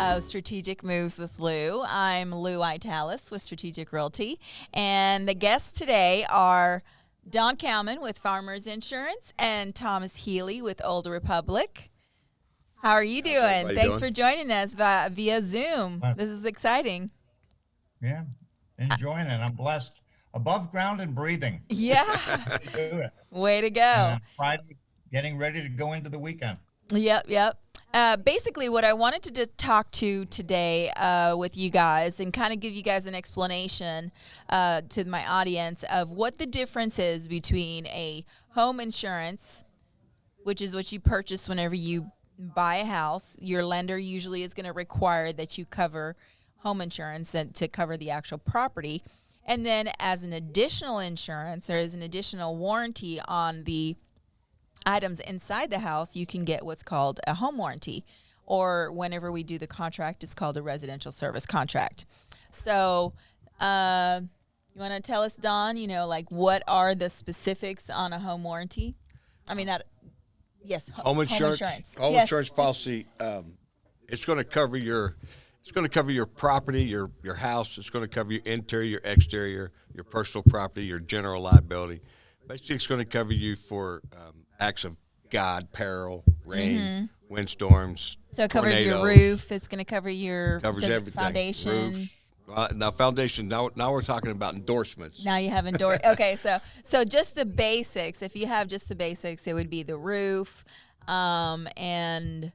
of Strategic Moves with Lou. I'm Lou Italis with Strategic Realty, and the guests today are Don Cowman with Farmers Insurance and Thomas Healey with Old Republic. How are you doing? Thanks for joining us via Zoom. This is exciting. Yeah, enjoying it. I'm blessed. Above ground and breathing. Yeah. Do it. Way to go. Friday, getting ready to go into the weekend. Yep. Basically, what I wanted to talk to today with you guys and kind of give you guys an explanation to my audience of what the difference is between a home insurance, which is what you purchase whenever you buy a house. Your lender usually is going to require that you cover home insurance and to cover the actual property. And then as an additional insurance or as an additional warranty on the items inside the house, you can get what's called a home warranty, or whenever we do the contract, it's called a residential service contract. So you want to tell us, Don, what are the specifics on a home warranty? I mean, home insurance. Home insurance policy. It's going to cover your property, your house. It's going to cover your interior, your exterior, your personal property, your general liability. Basically, it's going to cover you for acts of God, peril, rain, windstorms. So it covers tornadoes. your roof. It's going to cover your everything. Foundation. Roofs. Now foundation. Now we're talking about endorsements. Now you have Okay, so just the basics. If you have just the basics, it would be the roof, and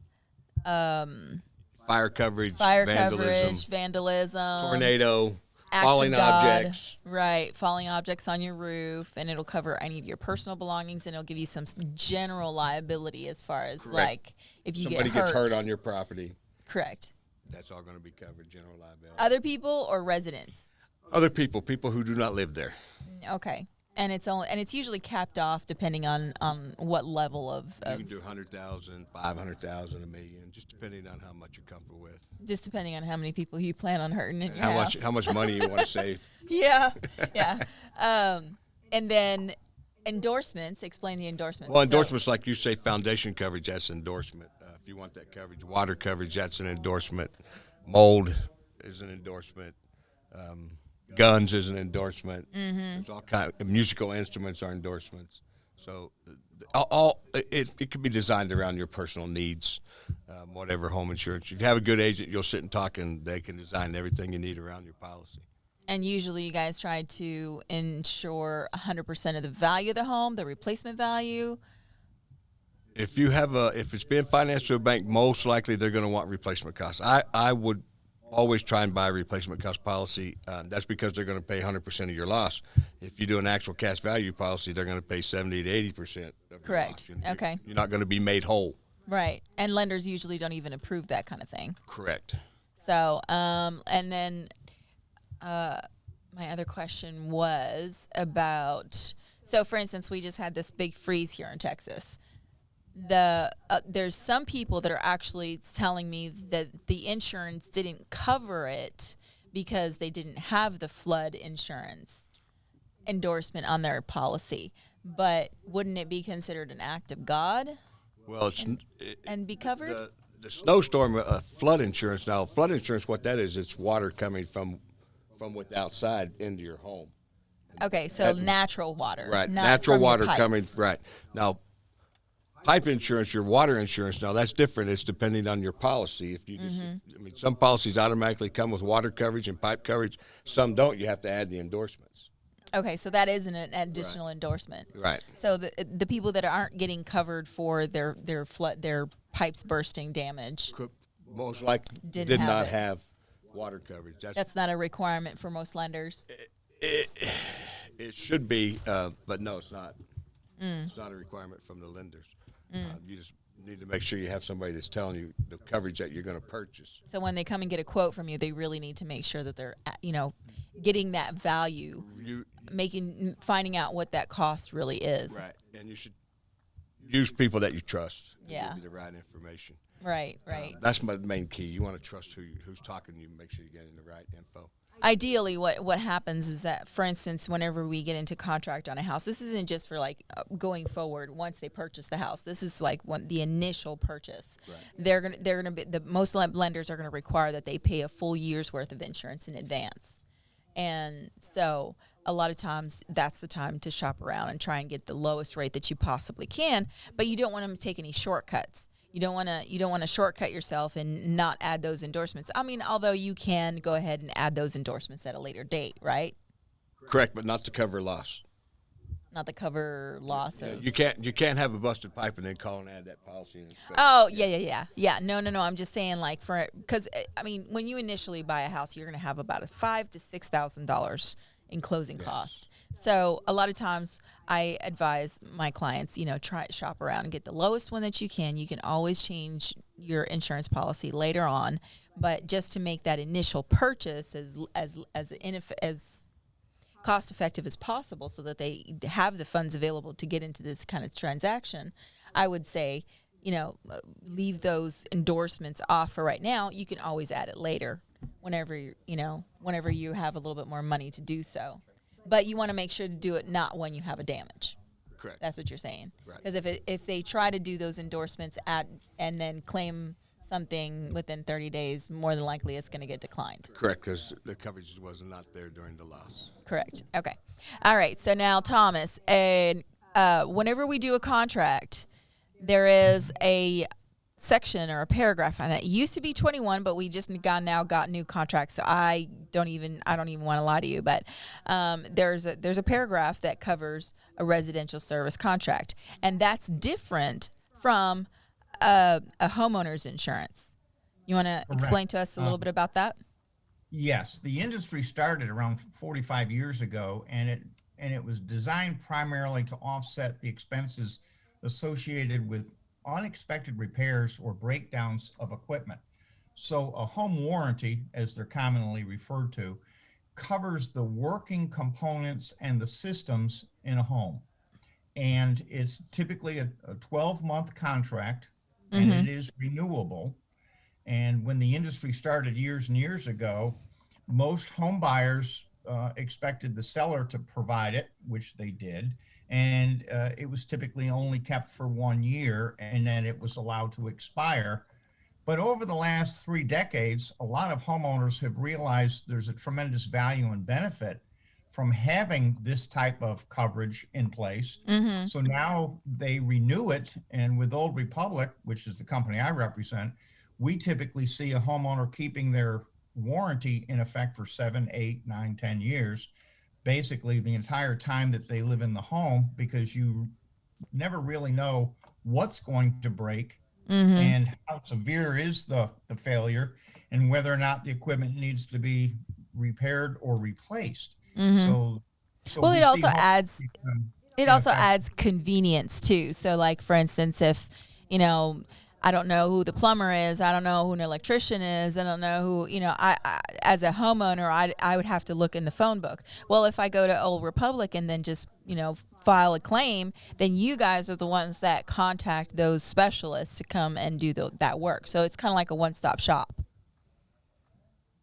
fire coverage, vandalism, tornado, falling objects. Right, falling objects on your roof, and it'll cover any of your personal belongings, and it'll give you some general liability as far as like if you somebody gets hurt on your property. Correct. That's all going to be covered, general liability. Other people or residents? Other people who do not live there. Okay. And it's usually capped off depending on what level of you can do 100,000, 500,000, $1 million, just depending on how much you're comfortable with. Just depending on how many people you plan on hurting in your house. How much money you want to save. Yeah. And then endorsements. Explain the endorsements. Well, endorsements, like you say, foundation coverage, that's endorsement. If you want that coverage, water coverage, that's an endorsement. Mold is an endorsement. Guns is an endorsement. There's all kind of musical instruments are endorsements. So it can be designed around your personal needs, whatever home insurance. If you have a good agent, you'll sit and talk, and they can design everything you need around your policy. And usually you guys try to insure 100% of the value of the home, the replacement value. If it's being financed through a bank, most likely they're going to want replacement costs. I would always try and buy a replacement cost policy. That's because they're going to pay 100% of your loss. If you do an actual cash value policy, they're going to pay 70 to 80% of Correct. your loss. Okay. You're not going to be made whole. Right. And lenders usually don't even approve that kind of thing. Correct. So, and then my other question was about, so for instance, we just had this big freeze here in Texas. There's some people that are actually telling me that the insurance didn't cover it because they didn't have the flood insurance endorsement on their policy. But wouldn't it be considered an act of God? Well, and be covered? The snowstorm, flood insurance. Now, flood insurance, what that is, it's water coming from with outside into your home. Okay, so natural water. Right, natural water coming, right. Now, pipe insurance, your water insurance, now that's different. It's depending on your policy. If you just, some policies automatically come with water coverage and pipe coverage. Some don't. You have to add the endorsements. Okay, so that is an additional endorsement. Right. So the people that aren't getting covered for their pipes bursting damage, most likely did not have water coverage. That's not a requirement for most lenders. It should be, but no, it's not. It's not a requirement from the lenders. You just need to make sure you have somebody that's telling you the coverage that you're going to purchase. So when they come and get a quote from you, they really need to make sure that they're, getting that value, finding out what that cost really is. Right, and you should use people that you trust. Yeah. Give you the right information. Right. That's my main key. You want to trust who's talking to you. Make sure you're getting the right info. ideally what happens is that, for instance, whenever we get into contract on a house, this isn't just for like going forward once they purchase the house. This is like when the initial purchase. Right. They're gonna be, the most lenders are going to require that they pay a full year's worth of insurance in advance. And so a lot of times that's the time to shop around and try and get the lowest rate that you possibly can, but you don't want to take any shortcuts. You don't want to shortcut yourself and not add those endorsements. I mean, although you can go ahead and add those endorsements at a later date, right? Correct, but not to cover loss. Not the cover loss of. You can't have a busted pipe and then call and add that policy. And expect- Oh, yeah. No. I'm just saying, like, because I mean, when you initially buy a house, you're going to have about a $5,000 to $6,000 in closing cost. So a lot of times, I advise my clients, try shop around and get the lowest one that you can. You can always change your insurance policy later on, but just to make that initial purchase as cost effective as possible so that they have the funds available to get into this kind of transaction, I would say, leave those endorsements off for right now. You can always add it later whenever you have a little bit more money to do so. But you want to make sure to do it not when you have a damage. Correct. That's what you're saying. Right. Because if they try to do those endorsements and then claim something within 30 days, more than likely it's going to get declined. Correct, because the coverage was not there during the loss. Correct. Okay. All right. So now, Thomas, and whenever we do a contract, there is a section or a paragraph on it. It used to be 21, but we just now got new contracts. So I don't even want to lie to you, but there's a paragraph that covers a residential service contract, and that's different from a homeowner's insurance. You want to explain to us a little bit about that? Yes, the industry started around 45 years ago, and it was designed primarily to offset the expenses associated with unexpected repairs or breakdowns of equipment. So a home warranty, as they're commonly referred to, covers the working components and the systems in a home. And it's typically a 12-month contract, and it is renewable. And when the industry started years and years ago, most home buyers expected the seller to provide it, which they did. And it was typically only kept for 1 year, and then it was allowed to expire. But over the last 3 decades, a lot of homeowners have realized there's a tremendous value and benefit from having this type of coverage in place. So now they renew it. And with Old Republic, which is the company I represent, we typically see a homeowner keeping their warranty in effect for 7, 8, 9, 10 years, basically the entire time that they live in the home, because you never really know what's going to break and how severe is the failure, and whether or not the equipment needs to be repaired or replaced. So Well, we it see also homes adds keep them it in also effect. adds convenience too. So, like, for instance, if I don't know who the plumber is, I don't know who an electrician is, I don't know who, I as a homeowner, I would have to look in the phone book. Well, if I go to Old Republic and then just file a claim, then you guys are the ones that contact those specialists to come and do that work. So it's kind of like a one-stop shop.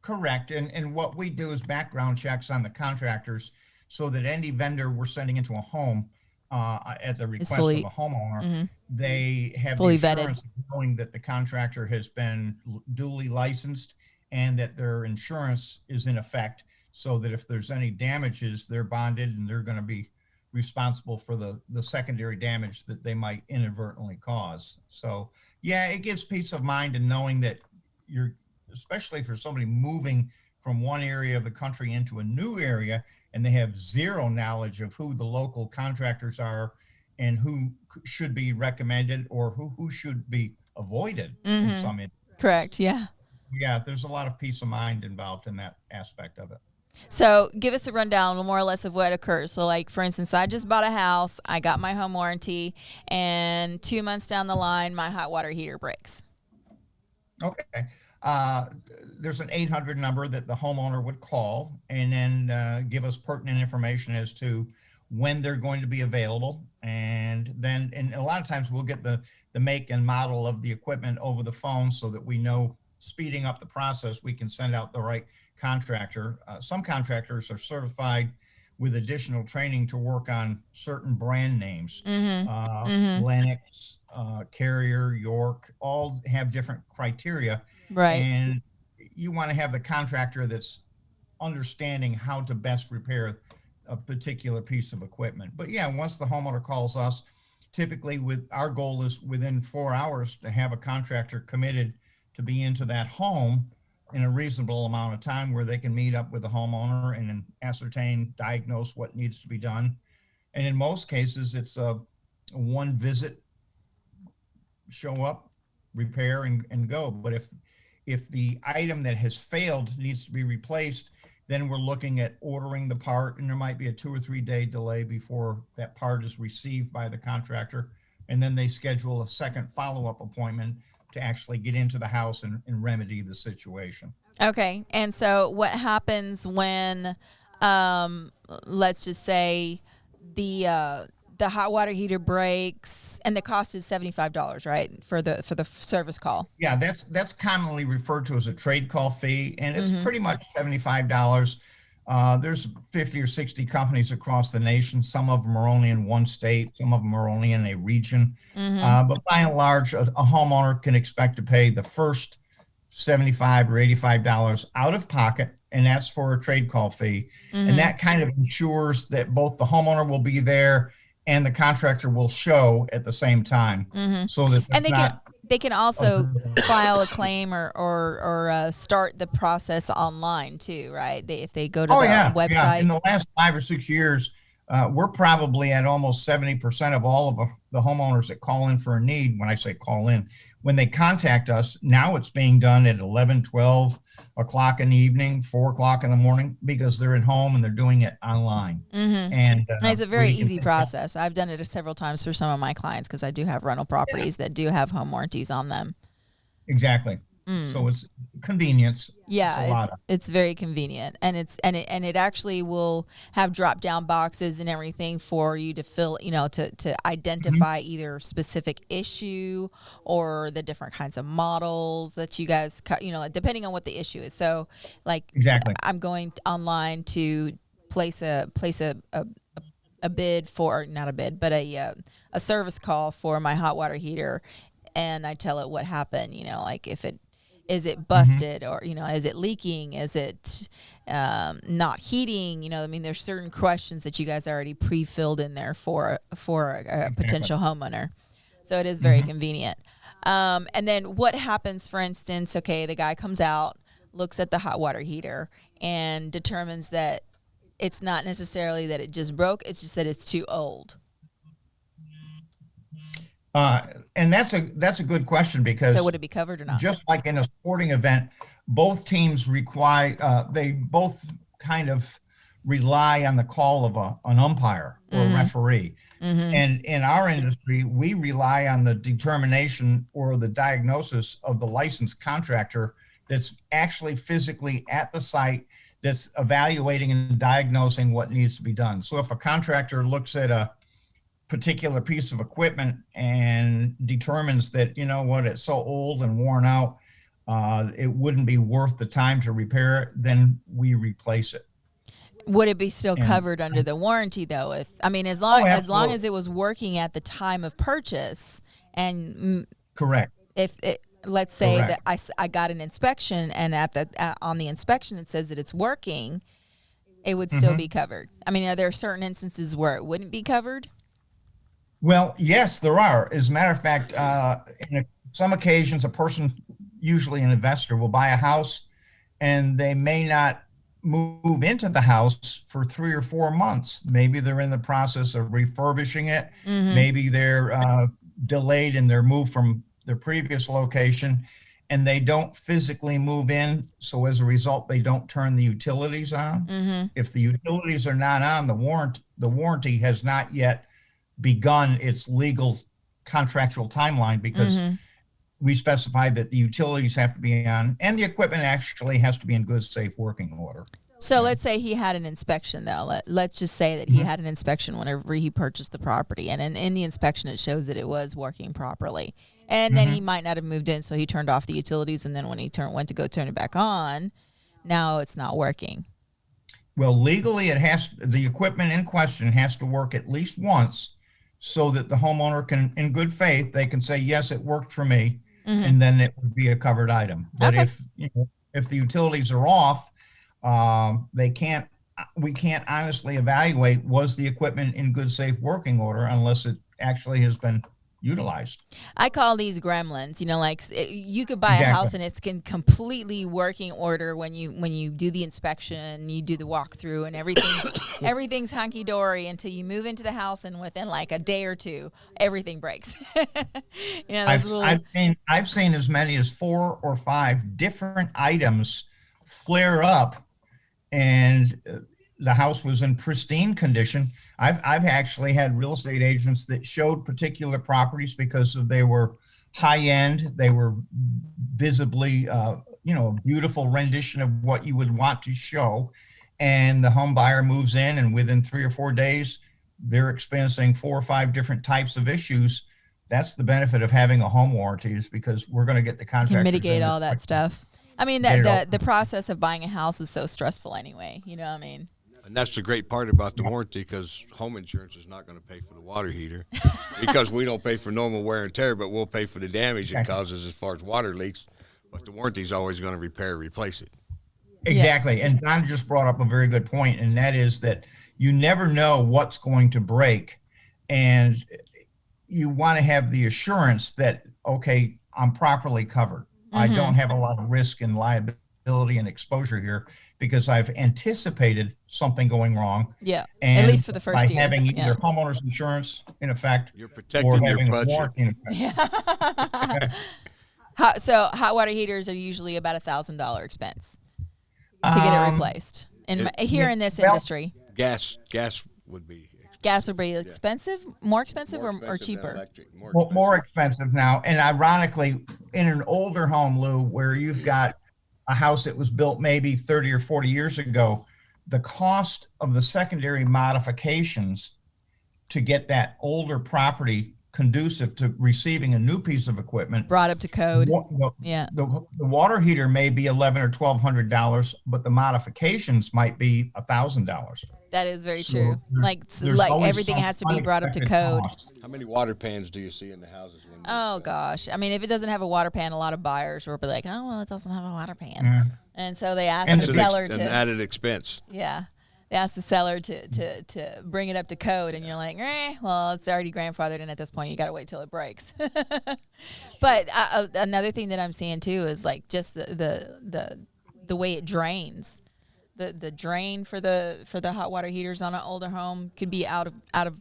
Correct. And what we do is background checks on the contractors, so that any vendor we're sending into a home at the request fully- of a homeowner, they have Fully the vetted. assurance of knowing that the contractor has been duly licensed and that their insurance is in effect, so that if there's any damages, they're bonded and they're going to be responsible for the secondary damage that they might inadvertently cause. So yeah, it gives peace of mind in knowing that you're, especially for somebody moving from one area of the country into a new area, and they have zero knowledge of who the local contractors are and who should be recommended or who should be avoided in some instances. Correct. Yeah. Yeah, there's a lot of peace of mind involved in that aspect of it. So give us a rundown, more or less, of what occurs. So, like, for instance, I just bought a house, I got my home warranty, and 2 months down the line, my hot water heater breaks. Okay. There's an 800 number that the homeowner would call, and then give us pertinent information as to when they're going to be available. And then, and a lot of times we'll get the make and model of the equipment over the phone, so that we know speeding up the process, we can send out the right contractor. Some contractors are certified with additional training to work on certain brand names. Lennox, Carrier, York, all have different criteria. Right. And you want to have the contractor that's understanding how to best repair a particular piece of equipment. But yeah, once the homeowner calls us, typically with our goal is within 4 hours to have a contractor committed to be into that home in a reasonable amount of time where they can meet up with the homeowner and then ascertain, diagnose what needs to be done. And in most cases, it's a one visit, show up, repair, and go. But if the item that has failed needs to be replaced, then we're looking at ordering the part, and there might be a 2 or 3 day delay before that part is received by the contractor. And then they schedule a second follow-up appointment to actually get into the house and remedy the situation. Okay. And so what happens when, let's just say the hot water heater breaks and the cost is $75, right? For the service call. Yeah, that's commonly referred to as a trade call fee, and it's pretty much $75. There's 50 or 60 companies across the nation. Some of them are only in one state. Some of them are only in a region. But by and large, a homeowner can expect to pay the first $75 or $85 out of pocket, and that's for a trade call fee. And that kind of ensures that both the homeowner will be there and the contractor will show at the same time. So that And they can also file a claim or start the process online too, right? If they go to the website. Yeah. In the last 5 or 6 years, we're probably at almost 70% of all of the homeowners that call in for a need. When I say call in, when they contact us, now it's being done at 11, 12 o'clock in the evening, 4 o'clock in the morning, because they're at home and they're doing it online. And it's a very easy process. I've done it several times for some of my clients because I do have rental properties that do have home warranties on them. Exactly. So it's convenience. Yeah, it's very convenient, and it actually will have drop down boxes and everything for you to fill, to identify either specific issue or the different kinds of models that you guys, depending on what the issue is. So, like, exactly, I'm going online to place a bid for, not a bid, but a service call for my hot water heater, and I tell it what happened. Like if it. Is it busted or, is it leaking? Is it not heating? There's certain questions that you guys already pre-filled in there for a potential homeowner. So it is very convenient. And then what happens, for instance, the guy comes out, looks at the hot water heater and determines that it's not necessarily that it just broke. It's just that it's too old. And that's a good question, because so would it be covered or not? Just like in a sporting event, both teams they both kind of rely on the call of an umpire or a referee. And in our industry, we rely on the determination or the diagnosis of the licensed contractor that's actually physically at the site, that's evaluating and diagnosing what needs to be done. So if a contractor looks at a particular piece of equipment and determines that, it's so old and worn out, it wouldn't be worth the time to repair it, then we replace it. Would it be still covered under the warranty though? As long as it was working at the time of purchase, and correct. If let's say that I got an inspection, and on the inspection it says that it's working, it would still be covered. Are there certain instances where it wouldn't be covered? Well, yes, there are. As a matter of fact, in some occasions, a person, usually an investor, will buy a house and they may not move into the house for 3 or 4 months. Maybe they're in the process of refurbishing it. Maybe they're delayed in their move from their previous location, and they don't physically move in. So as a result, they don't turn the utilities on. If the utilities are not on, the warranty has not yet begun its legal contractual timeline, because we specify that the utilities have to be on and the equipment actually has to be in good, safe working order. So let's say he had an inspection though. Let's just say that he had an inspection whenever he purchased the property, and in the inspection it shows that it was working properly. And then he might not have moved in, so he turned off the utilities, and then when he went to go turn it back on, now it's not working. Well, legally, the equipment in question has to work at least once so that the homeowner can, in good faith, they can say, yes, it worked for me, and then it would be a covered item. But Okay. if the utilities are off, we can't honestly evaluate, was the equipment in good, safe working order unless it actually has been utilized. I call these gremlins. Like you could buy a Exactly. house and it's in completely working order when you do the inspection, you do the walkthrough, and everything's hunky dory until you move into the house, and within like a day or two, everything breaks. I've seen as many as 4 or 5 different items flare up, and the house was in pristine condition. I've actually had real estate agents that showed particular properties because they were high end. They were visibly, a beautiful rendition of what you would want to show. And the home buyer moves in, and within 3 or 4 days, they're experiencing 4 or 5 different types of issues. That's the benefit of having a home warranty, is because we're going to get the contractors Can mitigate in all that stuff. I mean, the process of buying a house is so stressful anyway. You know what I mean? And that's the great part about the warranty, because home insurance is not going to pay for the water heater because we don't pay for normal wear and tear, but we'll pay for the damage it causes as far as water leaks. But the warranty is always going to repair or replace it. Exactly. Yeah. And Don just brought up a very good point, and that is that you never know what's going to break. And you want to have the assurance that, okay, I'm properly covered. I don't have a lot of risk and liability and exposure here because I've anticipated something going wrong. Yeah, and at least for the first year. By having either homeowner's insurance in effect, you're protecting your budget. Warranty in effect. So hot water heaters are usually about $1,000 expense to get it replaced. In this industry, gas would be. Gas would be expensive, more expensive, or cheaper? More expensive now. And ironically, in an older home, Lou, where you've got a house that was built maybe 30 or 40 years ago, the cost of the secondary modifications to get that older property conducive to receiving a new piece of equipment brought up to code. The water heater may be $1,100 or $1,200, but the modifications might be $1,000. That is very true. Like everything has to be brought up to code. How many water pans do you see in the houses? Gosh. I mean, if it doesn't have a water pan, a lot of buyers will be like, oh, well, it doesn't have a water pan. And so they ask the seller to. An added expense. Yeah. They ask the seller to bring it up to code, and you're like, well, it's already grandfathered in at this point. You got to wait till it breaks. But another thing that I'm seeing too is like just the way it drains. The drain for the hot water heaters on an older home could be out of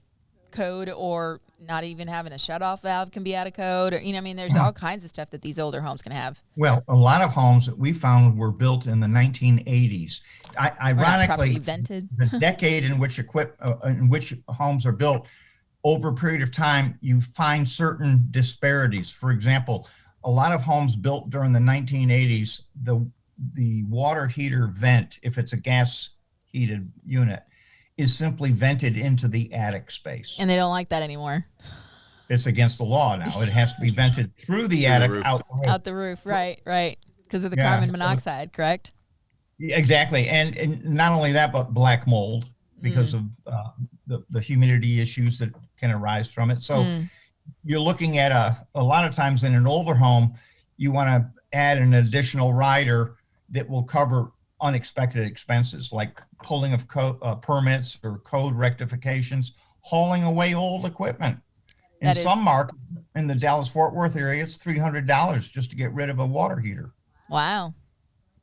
code, or not even having a shutoff valve can be out of code. Or, there's all kinds of stuff that these older homes can have. Well, a lot of homes that we found were built in the 1980s. Ironically, vented. The decade in which homes are built, over a period of time, you find certain disparities. For example, a lot of homes built during the 1980s, the water heater vent, if it's a gas heated unit, is simply vented into the attic space. And they don't like that anymore. It's against the law now. It has to be vented through the attic, out the roof. Right. Because of the carbon monoxide, correct? Exactly. And not only that, but black mold because of the humidity issues that can arise from it. So you're looking at a lot of times in an older home, you want to add an additional rider that will cover unexpected expenses like pulling of permits or code rectifications, hauling away old equipment. In some markets in the Dallas-Fort Worth area, it's $300 just to get rid of a water heater. Wow.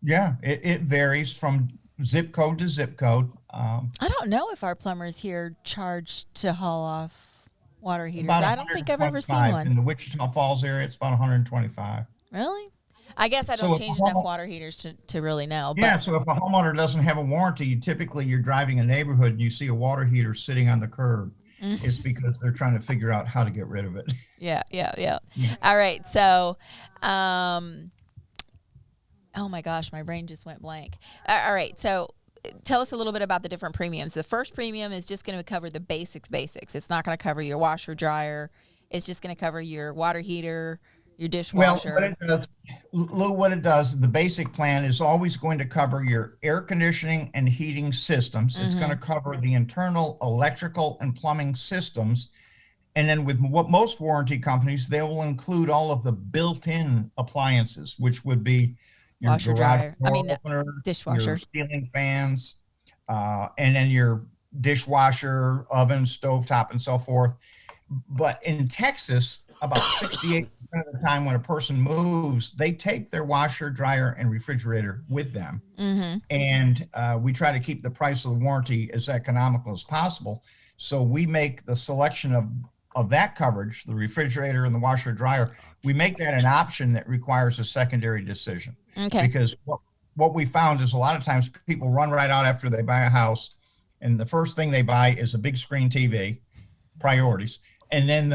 Yeah, it varies from zip code to zip code. I don't know if our plumbers here charge to haul off water heaters. I don't think I've ever seen one. In the Wichita Falls area, it's about $125. Really? I guess I don't change enough water heaters to really know. But. Yeah, so if a homeowner doesn't have a warranty, you're driving a neighborhood and you see a water heater sitting on the curb. It's because they're trying to figure out how to get rid of it. Yeah. All right, so, oh my gosh, my brain just went blank. All right, so tell us a little bit about the different premiums. The first premium is just going to cover the basics. It's not going to cover your washer, dryer. It's just going to cover your water heater, your Well, dishwasher. what it does, Lou, what it does, the basic plan is always going to cover your air conditioning and heating systems. It's going to cover the internal electrical and plumbing systems. And then with what most warranty companies, they will include all of the built-in appliances, which would be your Washer, garage dryer. I door mean, openers, your dishwasher. ceiling fans, and then your dishwasher, oven, stovetop, and so forth. But in Texas, about 68% of the time when a person moves, they take their washer, dryer, and refrigerator with them. And we try to keep the price of the warranty as economical as possible. So we make the selection of that coverage, the refrigerator and the washer, dryer, we make that an option that requires a secondary decision. Okay. Because what we found is a lot of times people run right out after they buy a house, and the first thing they buy is a big screen TV, priorities. And then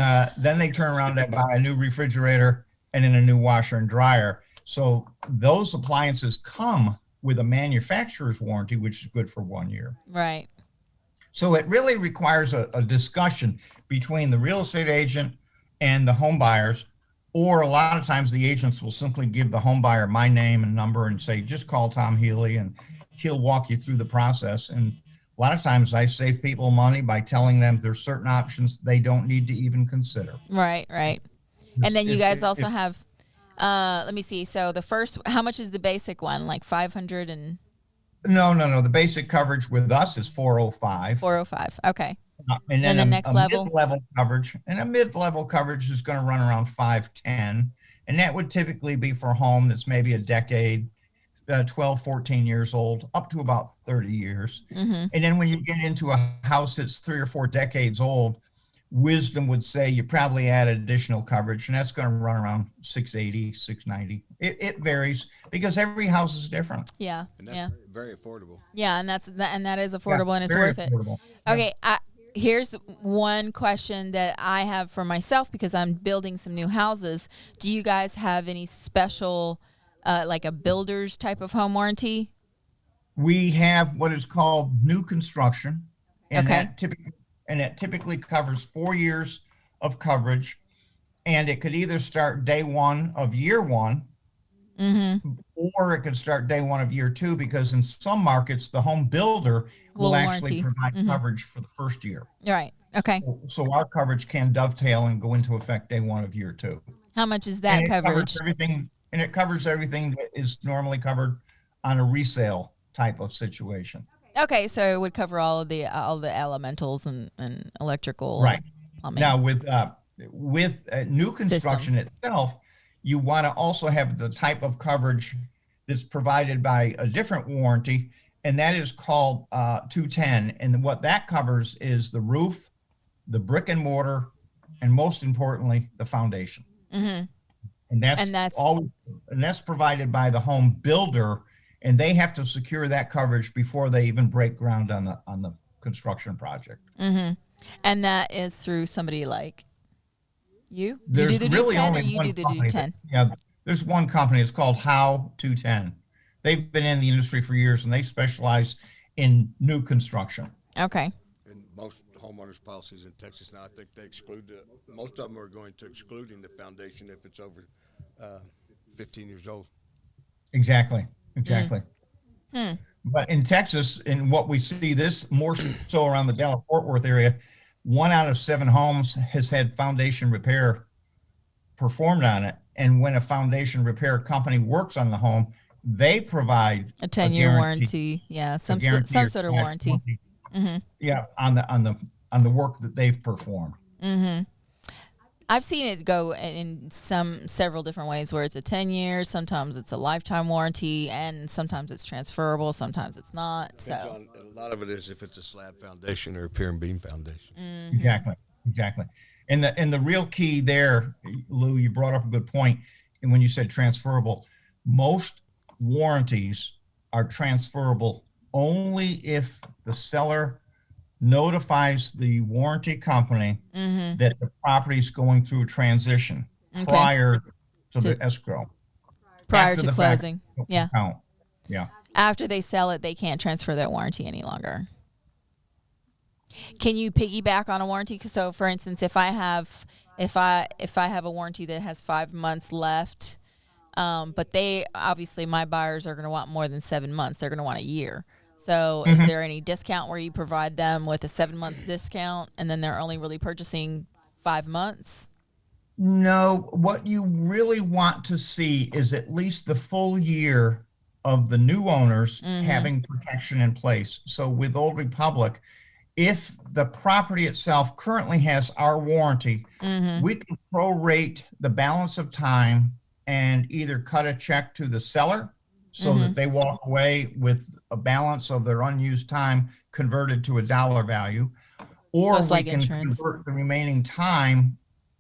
they turn around and buy a new refrigerator and then a new washer and dryer. So those appliances come with a manufacturer's warranty, which is good for 1 year. Right. So it really requires a discussion between the real estate agent and the home buyers, or a lot of times the agents will simply give the home buyer my name and number and say, just call Tom Healey and he'll walk you through the process. And a lot of times I save people money by telling them there's certain options they don't need to even consider. Right. And then you guys also have, let me see. So the first, how much is the basic one? Like 500 and No. The basic coverage with us is 405. 405. Okay. And then the next level? mid-level coverage, and a mid-level coverage is going to run around 510. And that would typically be for a home that's maybe a decade, 12, 14 years old, up to about 30 years. And then when you get into a house that's 3 or 4 decades old, wisdom would say you probably add additional coverage, and that's going to run around 680, 690. It varies because every house is different. Yeah. And that's very affordable. Yeah, and that is affordable, and it's very worth affordable. it. Okay, here's one question that I have for myself because I'm building some new houses. Do you guys have any special, like a builder's type of home warranty? We have what is called new construction, and Okay. that typically covers 4 years of coverage, and it could either start day one of year one, or it could start day one of year two, because in some markets the home builder will actually warranty. provide coverage for the first year. Right. Okay. So our coverage can dovetail and go into effect day one of year two. How much is that coverage? It covers everything that is normally covered on a resale type of situation. Okay, so it would cover all the elementals and electrical. Right. Plumbing. Now with new construction Systems. itself, you want to also have the type of coverage that's provided by a different warranty, and that is called 210. And what that covers is the roof, the brick and mortar, and most importantly, the foundation. And that's provided by the home builder, and they have to secure that coverage before they even break ground on the construction project. And that is through somebody like you? There's you do the really 210 only or you one do the company 210? Yeah, there's one company. It's called How 210. They've been in the industry for years, and they specialize in new construction. Okay. And most homeowners policies in Texas now, I think they exclude most of them are going to excluding the foundation if it's over 15 years old. Exactly. But in Texas, in what we see this more so around the Dallas-Fort Worth area, 1 out of 7 homes has had foundation repair performed on it. And when a foundation repair company works on the home, they provide a 10-year warranty. Yeah, some sort of warranty. Yeah, on the work that they've performed. I've seen it go in several different ways where it's a 10 years, sometimes it's a lifetime warranty, and sometimes it's transferable, sometimes it's not. Depends on, a lot of it is if it's a slab foundation or a pier and beam foundation. Exactly. And the real key there, Lou, you brought up a good point. And when you said transferable, most warranties are transferable only if the seller notifies the warranty company that the property is going through a transition prior to the escrow. Prior After to the closing. fact, Yeah. count. Yeah. After they sell it, they can't transfer that warranty any longer. Can you piggyback on a warranty? So, for instance, if I have, if I have a warranty that has 5 months left, but they obviously my buyers are going to want more than 7 months. They're going to want a year. So is there any discount where you provide them with a 7-month discount and then they're only really purchasing 5 months? No, what you really want to see is at least the full year of the new owners having protection in place. So with Old Republic, if the property itself currently has our warranty, we can prorate the balance of time and either cut a check to the seller so that they walk away with a balance of their unused time converted to a dollar value, or Just we like can insurance. convert the remaining time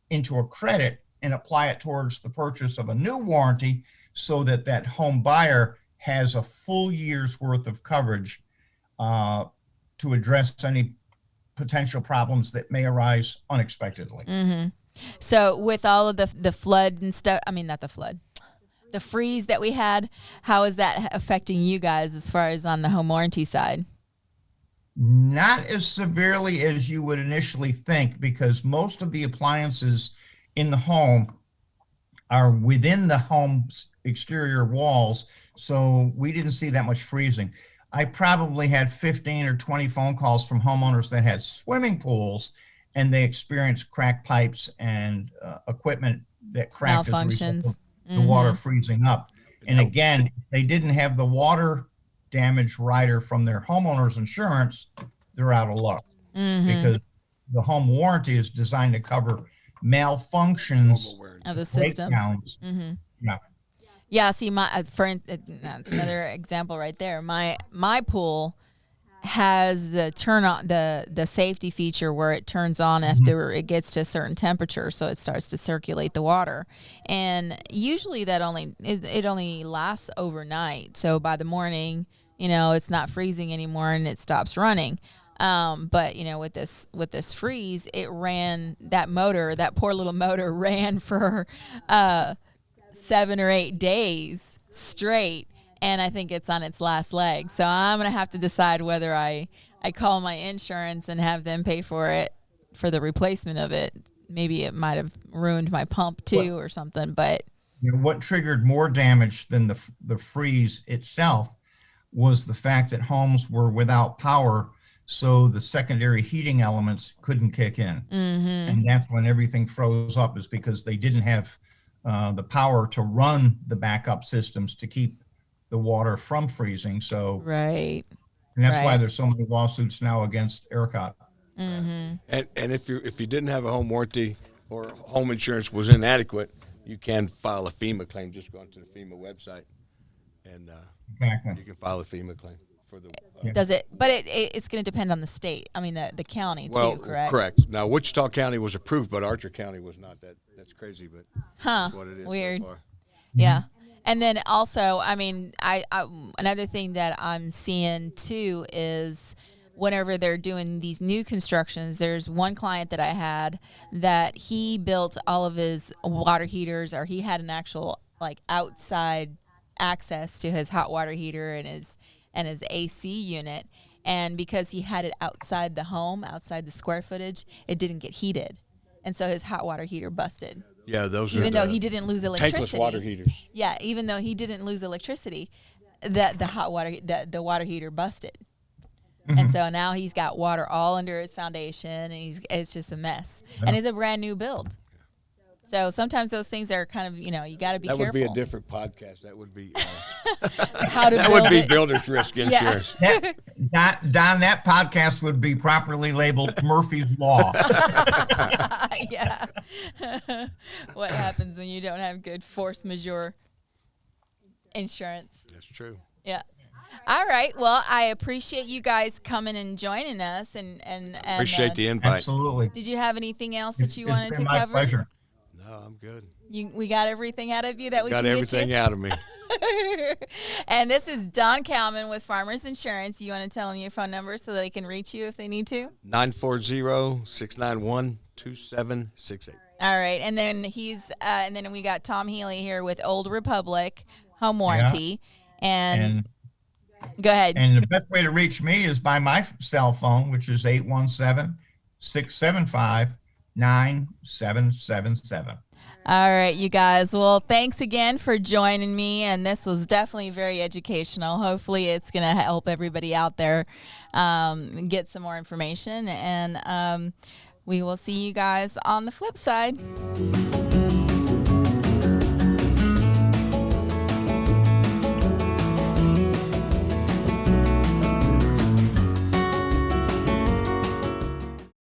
into a credit and apply it towards the purchase of a new warranty so that that home buyer has a full year's worth of coverage to address any potential problems that may arise unexpectedly. So with all of the flood and stuff, I mean, not the flood, the freeze that we had, how is that affecting you guys as far as on the home warranty side? Not as severely as you would initially think, because most of the appliances in the home are within the home's exterior walls, so we didn't see that much freezing. I probably had 15 or 20 phone calls from homeowners that had swimming pools, and they experienced cracked pipes and equipment that cracked as a result Malfunctions. of the water freezing up. And again, if they didn't have the water damage rider from their homeowner's insurance, they're out of luck, because the home warranty is designed to cover malfunctions, Of the systems. breakdowns. Yeah. Yeah, see, that's another example right there. My pool has the turn on the safety feature where it turns on after it gets to a certain temperature, so it starts to circulate the water. And usually that it only lasts overnight. So by the morning, it's not freezing anymore and it stops running. But with this freeze, it ran that poor little motor ran for 7 or 8 days straight, and I think it's on its last leg. So I'm gonna have to decide whether I call my insurance and have them pay for the replacement of it. Maybe it might have ruined my pump too or something. But What triggered more damage than the freeze itself was the fact that homes were without power, so the secondary heating elements couldn't kick in. And that's when everything froze up, is because they didn't have the power to run the backup systems to keep the water from freezing. So, right. and that's why there's so many lawsuits now against ERCOT. And if you didn't have a home warranty or home insurance was inadequate, you can file a FEMA claim. Just go onto the FEMA website, and Exactly. you can file a FEMA claim for the. Does it? But it's going to depend on the state. I mean, the county too. Correct. Correct. Now, Wichita County was approved, but Archer County was not. That's crazy, but that's what it is. Weird. So far. Yeah. And then also, I mean, I another thing that I'm seeing too is whenever they're doing these new constructions, there's one client that I had that he built all of his water heaters, or he had an actual outside access to his hot water heater and his AC unit. And because he had it outside the home, outside the square footage, it didn't get heated. And so his hot water heater busted. Yeah, those even are though he didn't lose electricity. tankless water heaters. Yeah, even though he didn't lose electricity, the water heater busted. And so now he's got water all under his foundation, and it's just a mess. And it's a brand new build. So sometimes those things are kind of, you got to be careful. That would be a different podcast. That would be how to that build would be it. builder's risk insurance. Don, that podcast would be properly labeled Murphy's Law. Yeah. What happens when you don't have good force majeure insurance? That's true. Yeah. All right. Well, I appreciate you guys coming and joining us, and Appreciate the invite. Absolutely. Did you have anything else that you It's wanted been to my cover? pleasure. No, I'm good. We got everything out of you that we Got can get everything you? out of me. And this is Don Cowman with Farmers Insurance. You want to tell them your phone number so they can reach you if they need to? 940-691-2768. All right. And then and then we got Tom Healey here with Old Republic Home Warranty. And go ahead. And the best way to reach me is by my cell phone, which is 817-675-5555. 9777. All right, you guys. Well, thanks again for joining me, and this was definitely very educational. Hopefully, it's going to help everybody out there get some more information, and we will see you guys on the flip side.